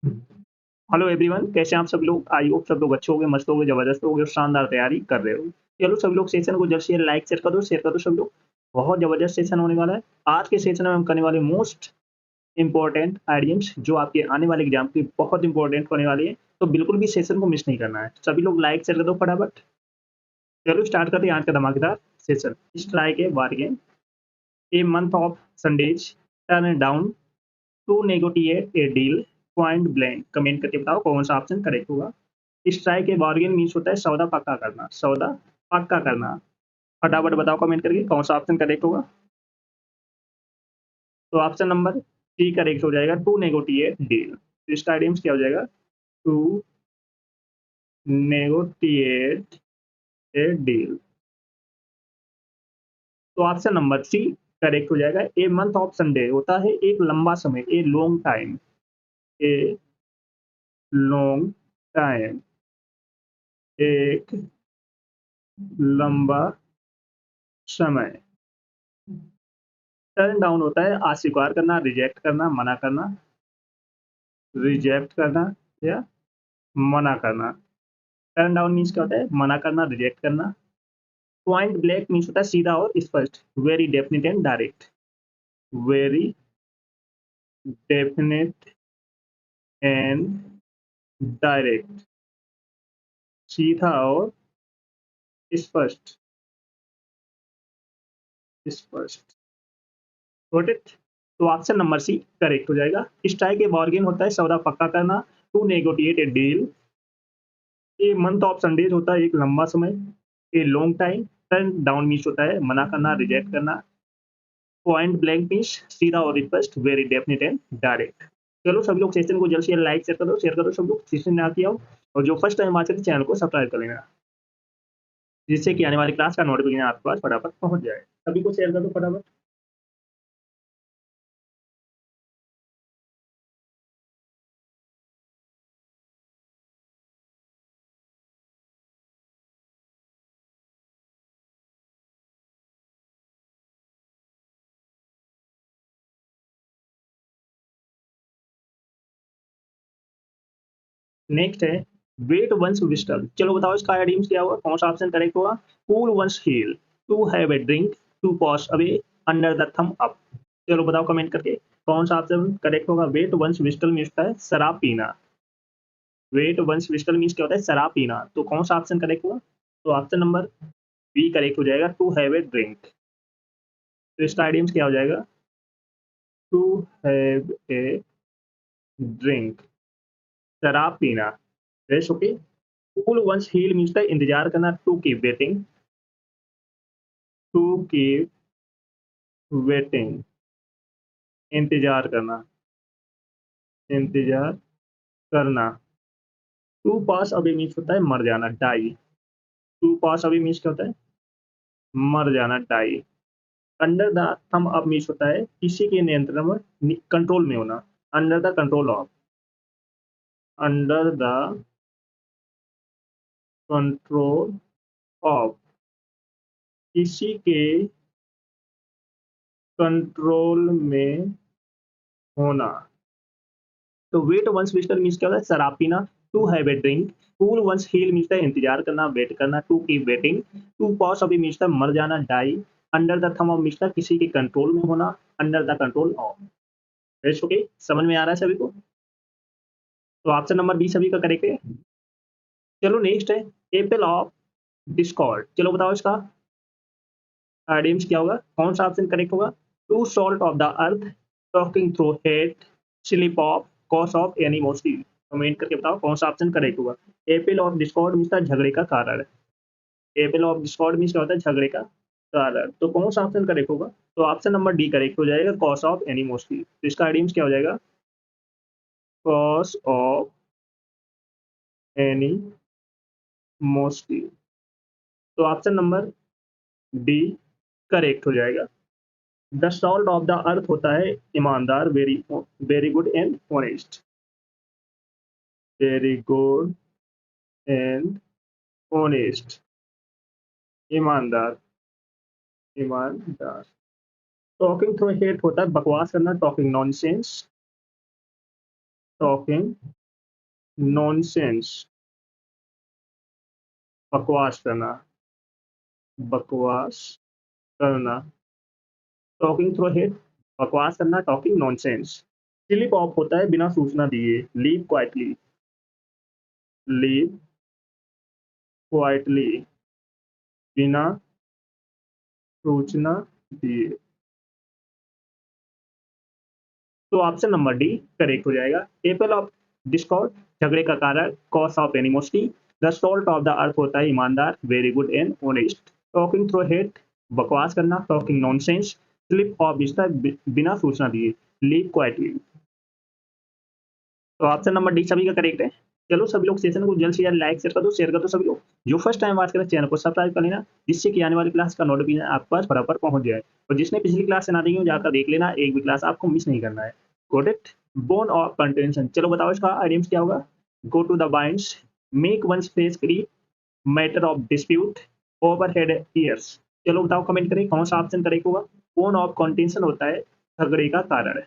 Hello everyone, कैसे हैं आप सब लोग? आई होप सब लोग अच्छे होंगे, मस्त होंगे, जबरदस्त होंगे और शानदार तैयारी कर रहे हो। चलो सब लोग सेशन को जल्द से जल्द लाइक शेयर कर दो सब लोग। बहुत जबरदस्त सेशन होने वाला है। आज के सेशन में हम करने वाले मोस्ट इंपॉर्टेंट आइडियम्स जो आपके आने वाले एग्जाम के बहुत इंपॉर्टेंट होने वाले हैं। तो बिल्कुल भी सेशन को मिस नहीं करना है। सभी लोग लाइक शेयर कर दो फटाफट। चलो स्टार्ट करते हैं आज का धमाकेदार session. Strike a bargain, a month of Sundays, turn down, to negotiate a deal, point blank. Comment करके बताओ कौन सा ऑप्शन करेक्ट होगा। स्ट्राइक ए बार्गेन मीन्स होता है सौदा पक्का करना, सौदा पक्का करना। फटाफट बताओ कमेंट करके कौन सा ऑप्शन करेक्ट होगा। तो ऑप्शन नंबर सी करेक्ट हो जाएगा, टू नेगोटिएट डील। तो इसका आइडियम्स क्या हो जाएगा? To negotiate a deal. तो ऑप्शन नंबर सी करेक्ट हो जाएगा। ए मंथ ऑफ संडे होता है एक लंबा समय, a long time, A long time, एक लंबा समय। टर्न डाउन होता है अस्वीकार करना, रिजेक्ट करना, मना करना, रिजेक्ट करना या मना करना। टर्न डाउन मीन्स क्या होता है? मना करना, रिजेक्ट करना। पॉइंट ब्लैंक मीन्स होता है सीधा और स्पष्ट, very definite and direct, very definite and direct, सीधा और स्पष्ट, स्पष्ट। Got it? तो ऑप्शन नंबर सी करेक्ट हो जाएगा। स्ट्राइक ए बार्गेन होता है सौदा पक्का करना, to negotiate a deal. A month of Sundays होता है एक लंबा समय, a long time. Turn down means होता है मना करना, रिजेक्ट करना। पॉइंट ब्लैंक मीन्स सीधा और स्पष्ट, वेरी डेफिनेट एंड डायरेक्ट। चलो सब लोग सेशन को जल्द से जल्द लाइक शेयर कर दो सब लोग, सेशन में आती आओ। और जो फर्स्ट टाइम आ चुके चैनल को सब्सक्राइब कर लेना, जिससे कि आने वाली क्लास का नोटिफिकेशन आपके पास फटाफट पहुंच जाए। सभी को शेयर कर दो फटाफट। नेक्स्ट है वेट वंस विस्टल। चलो बताओ इसका आइडियम्स क्या होगा, कौन सा ऑप्शन करेक्ट होगा। Cool one's heel, to have a drink, to pass away, under the thumb up. चलो बताओ कमेंट करके कौन सा ऑप्शन करेक्ट होगा। वेट वंस विस्टल मीन्स होता है शराब पीना। वेट वंस विस्टल मीन्स क्या होता है? शराब पीना। तो कौन सा ऑप्शन करेक्ट होगा? तो ऑप्शन नंबर बी करेक्ट हो जाएगा, टू हैव ए ड्रिंक। तो इसका आइडियम्स क्या हो जाएगा? टू हैव ए ड्रिंक, शराब पीना। Rest okay. Cool one's heel means है इंतजार करना, to keep waiting, to keep waiting, इंतजार करना, इंतजार करना। टू पास अवे मीन्स होता है मर जाना, die. To pass away means क्या होता है? मर जाना, die. Under the thumb up means होता है किसी के नियंत्रण में, कंट्रोल में होना। Under the control of, under the control of, किसी के कंट्रोल में होना। तो वेट वंस विस्टल मीन्स क्या होता है? शराब पीना। To have a drink. Cool one's heel means है इंतजार करना, वेट करना, to keep waiting. To pass अभी मीन्स है मर जाना, die. Under the thumb of means है किसी के कंट्रोल में होना, under the control of. It's okay, समझ में आ रहा है सभी को? तो ऑप्शन नंबर बी सभी का करेक्ट है। चलो नेक्स्ट है एपल ऑफ डिस्कॉर्ड। चलो बताओ इसका आइडियम्स क्या होगा, कौन सा ऑप्शन करेक्ट होगा। To salt of the earth, talking through hat, slip of, cause of animosity. Comment करके बताओ कौन सा ऑप्शन करेक्ट होगा। एपल ऑफ डिस्कॉर्ड मीन्स झगड़े का कारण। एपल ऑफ डिस्कॉर्ड मीन्स क्या होता है? झगड़े का कारण। तो कौन सा ऑप्शन करेक्ट होगा? तो ऑप्शन नंबर डी करेक्ट हो जाएगा, कॉज ऑफ एनिमोसिटी। तो इसका आइडियम्स क्या हो जाएगा? Cause of animosity. तो ऑप्शन नंबर डी करेक्ट हो जाएगा। द सॉल्ट ऑफ द अर्थ होता है ईमानदार, very very good and honest, very good and honest, ईमानदार, ईमानदार। टॉकिंग थ्रू हेट होता है बकवास करना, टॉकिंग नॉनसेंस, टॉकिंग नॉनसेंस, बकवास करना, बकवास करना, टॉकिंग थ्रू हेड, बकवास करना, टॉकिंग नॉनसेंस। स्लिप ऑफ होता है बिना सूचना दिए, लीव क्वाइटली, लीव क्वाइटली, बिना सूचना दिए। तो ऑप्शन नंबर डी करेक्ट हो जाएगा। एपल ऑफ डिस्कॉर्ड, झगड़े का कारण, cause of animosity, the salt of the अर्थ होता है ईमानदार, very good and honest, talking through head, बकवास करना, टॉकिंग नॉनसेंस, स्लिप ऑफ बिना सूचना दिए, लीव क्वाइटली। तो ऑप्शन नंबर डी सभी का करेक्ट है। चलो सभी लोग सेशन को जल्द से जल्द लाइक शेयर कर दो सभी लोग। जो फर्स्ट टाइम बात करें चैनल को सब्सक्राइब कर लेना, जिससे कि आने वाली क्लास का नोटिफिकेशन आपके पास बराबर पहुंच जाए। और जिसने पिछली क्लास से ना देखी हो जाकर देख लेना, एक भी क्लास आपको मिस नहीं करना है। Got it. Bone of contention, चलो बताओ इसका आइडियम्स क्या होगा। Go to the binds, make one's face cry, matter of dispute, overhead ears. चलो बताओ कमेंट करें कौन सा ऑप्शन करेक्ट होगा। बोन ऑफ कंटेंशन होता है झगड़े का कारण,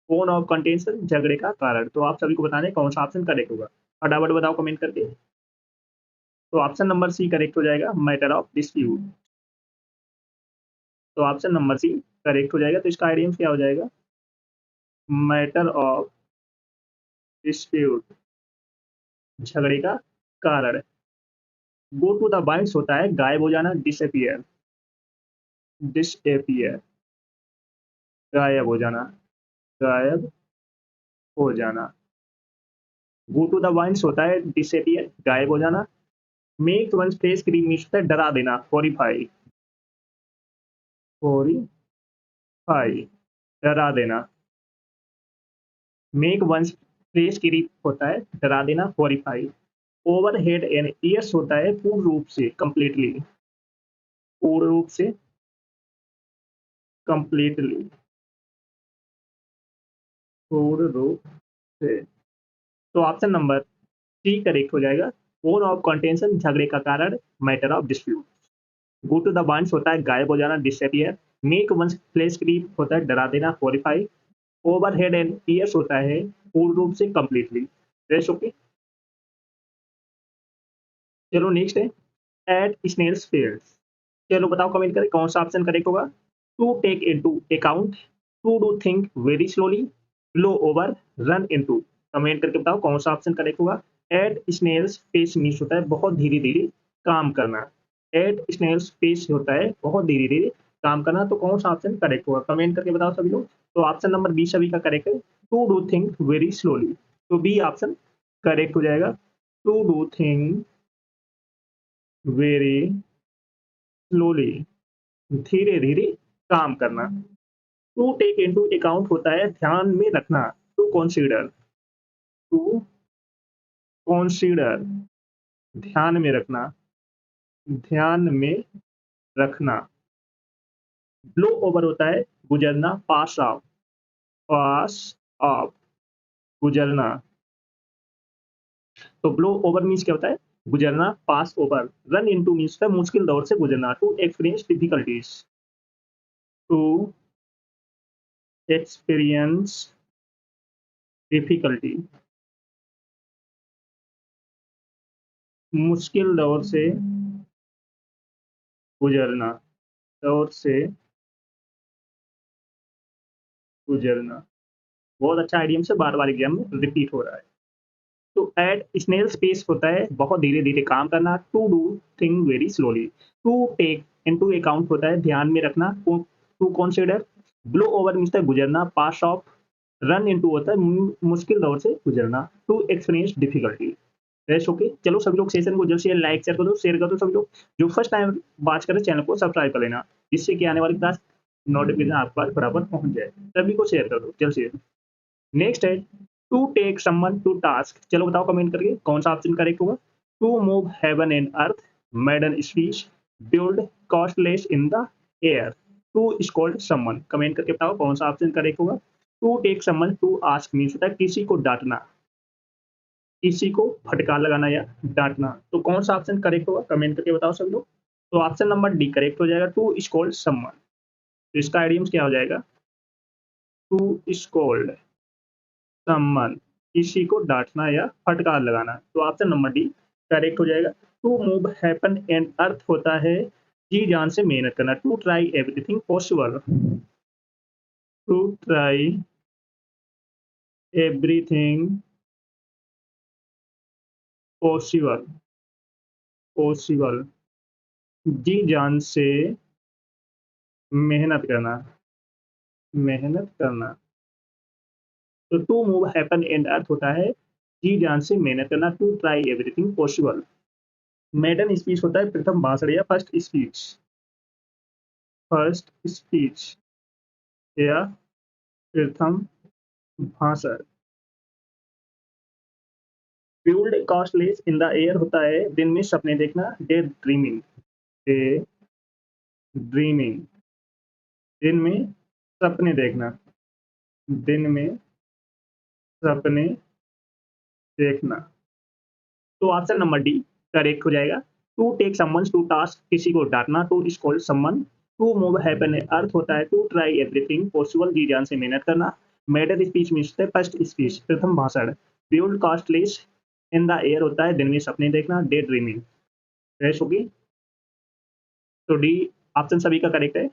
कोन ऑफ कंटेंशन झगड़े का कारण। तो आप सभी को बताना है कौन सा ऑप्शन करेक्ट होगा, फटाफट बताओ कमेंट करके। तो ऑप्शन नंबर सी करेक्ट हो जाएगा, मैटर ऑफ डिस्प्यूट। तो ऑप्शन नंबर सी करेक्ट हो जाएगा। तो इसका आइडियम क्या हो जाएगा, मैटर ऑफ डिस्प्यूट, झगड़े का कारण। गो टू द बाइंड्स होता है गायब हो जाना, डिसअपियर, डिसअपियर, गायब हो जाना, गायब हो जाना। गो टू द बाइंड्स होता है डिसअपियर, गायब हो जाना। मेक वन फेस क्रीम होता है डरा देना, हॉरिफाई, हॉरिफाई, डरा देना। Make one's place creep होता है डरा देना, horrify. Over head and ears होता है पूर्ण रूप से, कंप्लीटली, पूर्ण रूप से, कंप्लीटली, पूर्ण रूप से। तो ऑप्शन नंबर सी करेक्ट हो जाएगा। कोन ऑफ कंटेंशन झगड़े का कारण, matter of dispute. Go to the winds होता है गायब हो जाना, disappear. Make one's place creep होता है डरा देना, horrify. Over head and ears होता है पूर्ण रूप से, कंप्लीटली। Rest okay. चलो नेक्स्ट है एट स्नेल्स पेयर्स। चलो बताओ कमेंट करें कौन सा ऑप्शन करेक्ट होगा। To take into account, to do think very slowly, blow over, run into. Comment करके बताओ कौन सा ऑप्शन करेक्ट होगा। एट स्नेल्स पेस मीन्स होता है बहुत धीरे धीरे काम करना। एट स्नेल्स पेस होता है बहुत धीरे धीरे काम करना। तो कौन सा ऑप्शन करेक्ट होगा, कमेंट करके बताओ सभी लोग। तो ऑप्शन नंबर बी सभी का करेक्ट है, to do think very slowly. तो बी ऑप्शन करेक्ट हो जाएगा, to do think very slowly, धीरे धीरे काम करना। टू टेक इनटू अकाउंट होता है ध्यान में रखना, टू कंसीडर, टू कंसीडर, ध्यान में रखना, ध्यान में रखना। ब्लो ओवर होता है गुजरना, पास ऑफ, पास ऑफ, गुजरना। तो ब्लो ओवर मीन्स क्या होता है, गुजरना, pass over. Run into means है मुश्किल दौर से गुजरना, to experience difficulties, to experience difficulty, मुश्किल दौर से गुजरना, दौर से गुजरना। बहुत अच्छा आइडियम से बार बार एग्जाम में रिपीट हो रहा है। तो एट स्नेल स्पेस होता है बहुत धीरे धीरे काम करना, to do thing very slowly. To take into account होता है ध्यान में रखना, to consider. Blow over means है गुजरना, पास ऑफ। रन इनटू होता है मुश्किल दौर से गुजरना, to experience difficulty. Rest okay. चलो सभी लोग सेशन को जल्द से लाइक शेयर कर दो सभी लोग। जो फर्स्ट टाइम बात करें चैनल को सब्सक्राइब कर लेना, जिससे कि आने वाली क्लास नोटिफिकेशन आपके पास बराबर पहुंच जाए। सभी को शेयर कर दो जल्द से। नेक्स्ट है to take someone to task. चलो बताओ कमेंट करके कौन सा ऑप्शन करेक्ट होगा। To move heaven and earth, maiden speech, build castles in the air, to scold someone. Comment करके बताओ कौन सा ऑप्शन करेक्ट होगा। To take someone to ask means होता है किसी को डांटना, किसी को फटकार लगाना या डांटना। तो कौन सा ऑप्शन करेक्ट होगा, कमेंट करके बताओ सब लोग। तो ऑप्शन नंबर डी करेक्ट हो जाएगा, टू स्कॉल्ड समवन। तो इसका आइडियम क्या हो जाएगा, टू स्कॉल्ड समवन, किसी को डांटना या फटकार लगाना। तो ऑप्शन नंबर डी करेक्ट हो जाएगा। To move heaven and earth होता है जी जान से मेहनत करना, to try everything possible, to try everything possible, possible जी जान से मेहनत करना, मेहनत करना। तो to move heaven and earth होता है जी जान से मेहनत करना, to try everything possible. Maiden speech होता है प्रथम भाषण या फर्स्ट स्पीच, फर्स्ट स्पीच या प्रथम भाषण। Build castles in the air होता है दिन में सपने देखना, डे ड्रीमिंग, डे ड्रीमिंग दिन में सपने देखना, दिन में सपने देखना। तो ऑप्शन नंबर डी करेक्ट हो जाएगा। To take someone to task, किसी को डांटना, to scold someone. To move heaven earth होता है टू ट्राई एवरीथिंग पॉसिबल जी जान से मेहनत करना। मेडल स्पीच मीन्स है फर्स्ट स्पीच प्रथम भाषण। Build castles in the air होता है दिन में सपने देखना, डे ड्रीमिंग। फ्रेश होगी। तो डी ऑप्शन सभी का करेक्ट है।